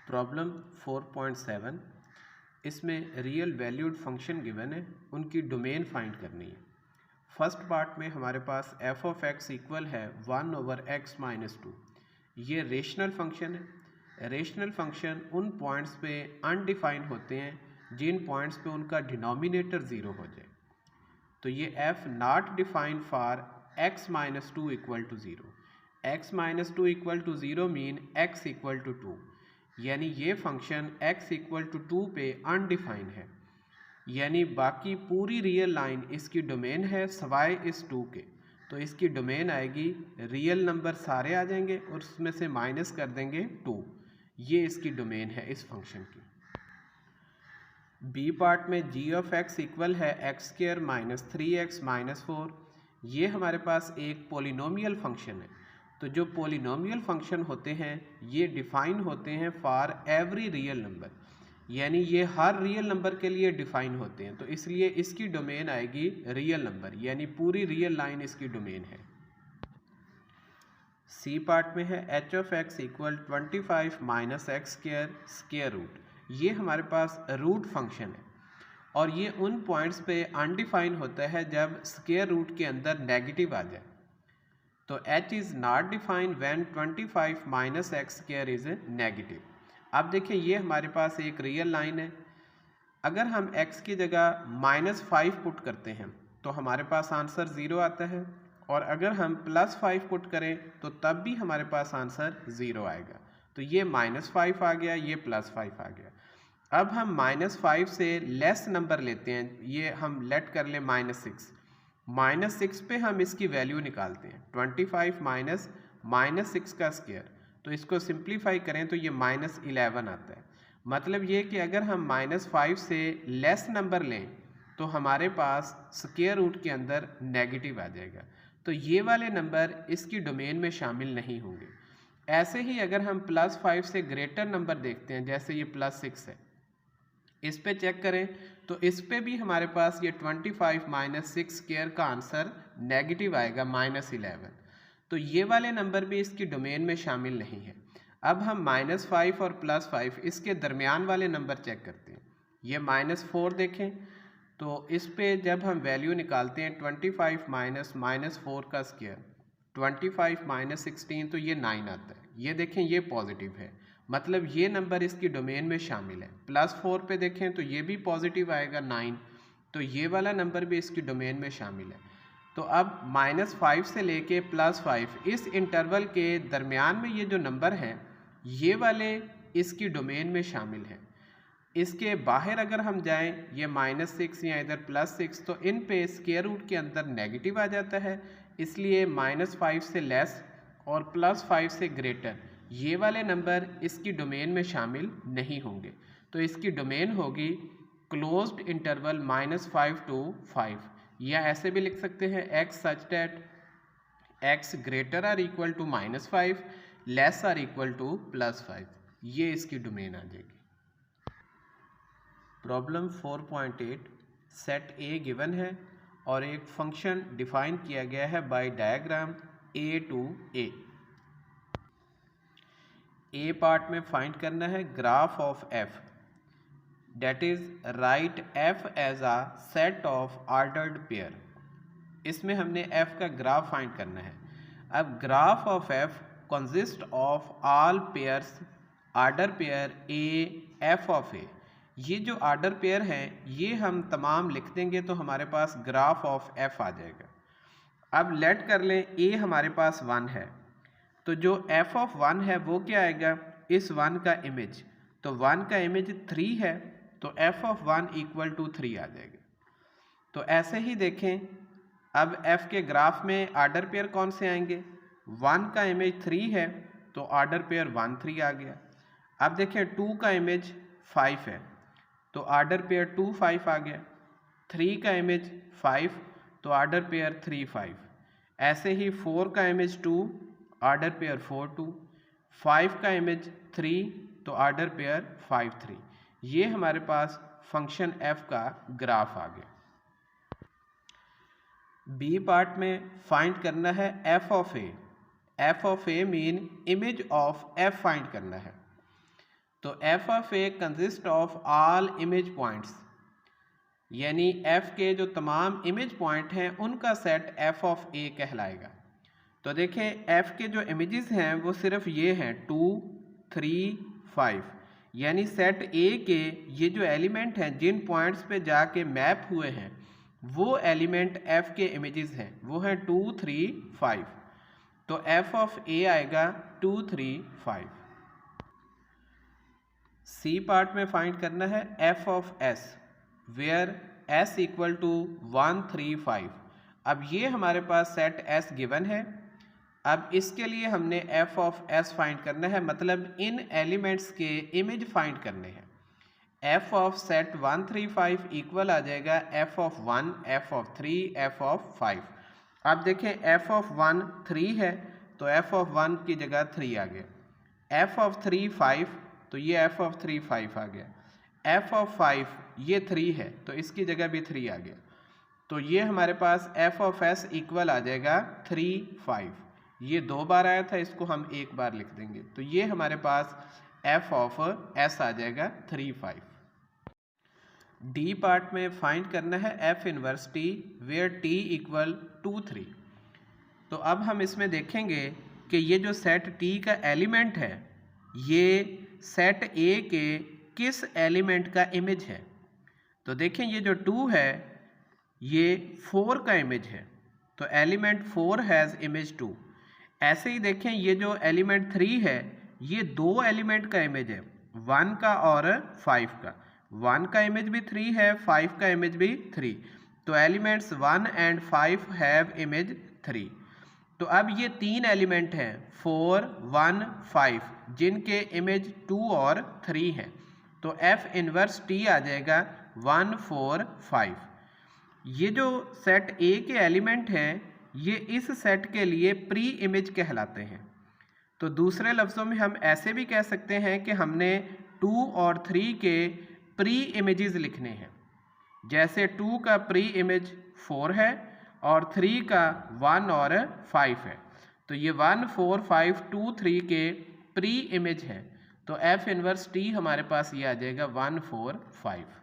Problem 4.7 इसमें real valued function given है, उनकी डोमेन फाइंड करनी है। फर्स्ट पार्ट में हमारे पास एफ ऑफ एक्स इक्वल है 1/x-2। ये रेशनल फंक्शन है। रेशनल फंक्शन उन पॉइंट्स पे अनडिफाइंड होते हैं जिन पॉइंट्स पे उनका डिनोमिनेटर ज़ीरो हो जाए। तो ये f not defined for x-2 equal to zero. x-2 equal to zero mean x equal to 2, यानी ये फंक्शन x इक्वल टू 2 पे अनडिफाइंड है, यानी बाकी पूरी रियल लाइन इसकी डोमेन है सवाए इस 2 के। तो इसकी डोमेन आएगी, रियल नंबर सारे आ जाएंगे और उसमें से माइनस कर देंगे 2। ये इसकी डोमेन है इस फंक्शन की। बी पार्ट में जी ऑफ एक्स इक्वल है x² - 3x - 4। ये हमारे पास एक पोलिनोमियल फंक्शन है। तो जो पोलिनोमियल फंक्शन होते हैं ये डिफ़ाइन होते हैं फॉर एवरी रियल नंबर, यानी ये हर रियल नंबर के लिए डिफ़ाइन होते हैं। तो इसलिए इसकी डोमेन आएगी रियल नंबर, यानी पूरी रियल लाइन इसकी डोमेन है। सी पार्ट में है h of x equal 25 - x² square root. ये हमारे पास रूट फंक्शन है और ये उन पॉइंट्स पे अनडिफाइन होता है जब स्क्वायर रूट के अंदर नेगेटिव आ जाए। तो h is not defined when 25 - x² is negative. अब देखिए ये हमारे पास एक रियल लाइन है। अगर हम x की जगह -5 पुट करते हैं तो हमारे पास आंसर 0 आता है, और अगर हम +5 पुट करें तो तब भी हमारे पास आंसर 0 आएगा। तो ये -5 आ गया, ये +5 आ गया। अब हम -5 से लेस नंबर लेते हैं, ये हम लेट कर लें -6। -6 पे हम इसकी वैल्यू निकालते हैं, 25 माइनस -6 का स्क्वायर। तो इसको सिंप्लीफाई करें तो ये -11 आता है। मतलब ये कि अगर हम -5 से लेस नंबर लें तो हमारे पास स्क्वायर रूट के अंदर नेगेटिव आ जाएगा। तो ये वाले नंबर इसकी डोमेन में शामिल नहीं होंगे। ऐसे ही अगर हम +5 से ग्रेटर नंबर देखते हैं, जैसे ये +6 है, इस पे चेक करें तो इस पे भी हमारे पास ये 25 - 6 स्क्वायर का आंसर नेगेटिव आएगा, -11। तो ये वाले नंबर भी इसकी डोमेन में शामिल नहीं है। अब हम -5 और +5 इसके दरमियान वाले नंबर चेक करते हैं। ये -4 देखें तो इस पे जब हम वैल्यू निकालते हैं 25 माइनस -4 का स्क्वायर, 25 - 16, तो ये 9 आता है। ये देखें ये पॉजिटिव है, मतलब ये नंबर इसकी डोमेन में शामिल है। +4 पे देखें तो ये भी पॉजिटिव आएगा 9, तो ये वाला नंबर भी इसकी डोमेन में शामिल है। तो अब -5 से लेके +5 इस इंटरवल के दरमियान में ये जो नंबर हैं ये वाले इसकी डोमेन में शामिल हैं। इसके बाहर अगर हम जाएं, ये -6 या इधर +6, तो इन पे स्क्वायर रूट के अंदर नेगेटिव आ जाता है, इसलिए -5 से लेस और +5 से ग्रेटर ये वाले नंबर इसकी डोमेन में शामिल नहीं होंगे। तो इसकी डोमेन होगी क्लोज्ड इंटरवल -5 to 5, या ऐसे भी लिख सकते हैं x such that x greater or equal to -5 less or equal to +5। ये इसकी डोमेन आ जाएगी। प्रॉब्लम 4.8 सेट ए गिवन है और एक फंक्शन डिफाइन किया गया है by diagram a to a। A part में फाइंड करना है graph of F, that is right F as a set of ordered pair. इसमें हमने एफ का ग्राफ फाइंड करना है। अब graph of F consist of all pairs order pair A F of A. ये जो ऑर्डर पेयर हैं ये हम तमाम लिख देंगे तो हमारे पास ग्राफ ऑफ एफ आ जाएगा। अब लेट कर लें ए हमारे पास 1 है, तो जो f ऑफ 1 है वो क्या आएगा, इस 1 का इमेज। तो 1 का इमेज 3 है, तो f ऑफ 1 इक्वल टू 3 आ जाएगा। तो ऐसे ही देखें, अब f के ग्राफ में ऑर्डर पेयर कौन से आएंगे, 1 का इमेज 3 है तो ऑर्डर पेयर 1 3 आ गया। अब देखें 2 का इमेज 5 है तो ऑर्डर पेयर 2 5 आ गया। 3 का इमेज 5 तो ऑर्डर पेयर 3 5। ऐसे ही 4 का इमेज 2, ऑर्डर पेयर 4 2। 5 का इमेज 3 तो ऑर्डर पेयर 5 3। ये हमारे पास फंक्शन f का ग्राफ आ गया। बी पार्ट में फाइंड करना है f of a। f of a mean image of f find करना है। तो F of A consist of all image points, यानी एफ के जो तमाम इमेज पॉइंट हैं उनका सेट एफ ऑफ ए कहलाएगा। तो देखें एफ के जो इमेजेस हैं वो सिर्फ ये हैं 2, 3, 5, यानी सेट ए के ये जो एलिमेंट हैं जिन पॉइंट्स पे जाके मैप हुए हैं वो एलिमेंट एफ के इमेजेस हैं, वो हैं 2, 3, 5। तो एफ ऑफ ए आएगा 2, 3, 5। सी पार्ट में फाइंड करना है f of s where s equal to 1, 3, 5। अब ये हमारे पास सेट एस गिवन है। अब इसके लिए हमने एफ ऑफ एस फाइंड करना है, मतलब इन एलिमेंट्स के इमेज फाइंड करने हैं। एफ ऑफ सेट 1, 3, 5 इक्वल आ जाएगा F of 1, F of 3, F of 5। अब देखें एफ ऑफ 1 3 है तो एफ ऑफ 1 की जगह 3 आ गया। एफ ऑफ 3 5 तो ये एफ ऑफ 3 5 आ गया। एफ ऑफ 5 ये 3 है तो इसकी जगह भी 3 आ गया। तो ये हमारे पास एफ ऑफ एस इक्वल आ जाएगा 3, 5। ये 2 बार आया था, इसको हम 1 बार लिख देंगे। तो ये हमारे पास एफ ऑफ एस आ जाएगा 3, 5। डी पार्ट में फाइंड करना है f inverse t where t equal 2, 3। तो अब हम इसमें देखेंगे कि ये जो सेट टी का एलिमेंट है ये सेट ए के किस एलिमेंट का इमेज है। तो देखें ये जो 2 है ये 4 का इमेज है, तो एलिमेंट 4 हैज़ इमेज 2। ऐसे ही देखें ये जो एलिमेंट 3 है ये 2 एलिमेंट का इमेज है, 1 का और 5 का। 1 का इमेज भी 3 है, 5 का इमेज भी 3। तो एलिमेंट्स 1 एंड 5 हैव इमेज 3। तो अब ये 3 एलिमेंट हैं 4, 1, 5 जिनके इमेज 2 और 3 हैं। तो एफ इनवर्स टी आ जाएगा 1, 4, 5। ये जो सेट ए के एलिमेंट हैं ये इस सेट के लिए प्री इमेज कहलाते हैं। तो दूसरे लफ्ज़ों में हम ऐसे भी कह सकते हैं कि हमने 2 और 3 के प्री इमेजेस लिखने हैं। जैसे 2 का प्री इमेज 4 है और 3 का 1 और 5 है। तो ये 1, 4, 5, 2, 3 के प्री इमेज है। तो एफ इनवर्स टी हमारे पास ये आ जाएगा 1, 4, 5।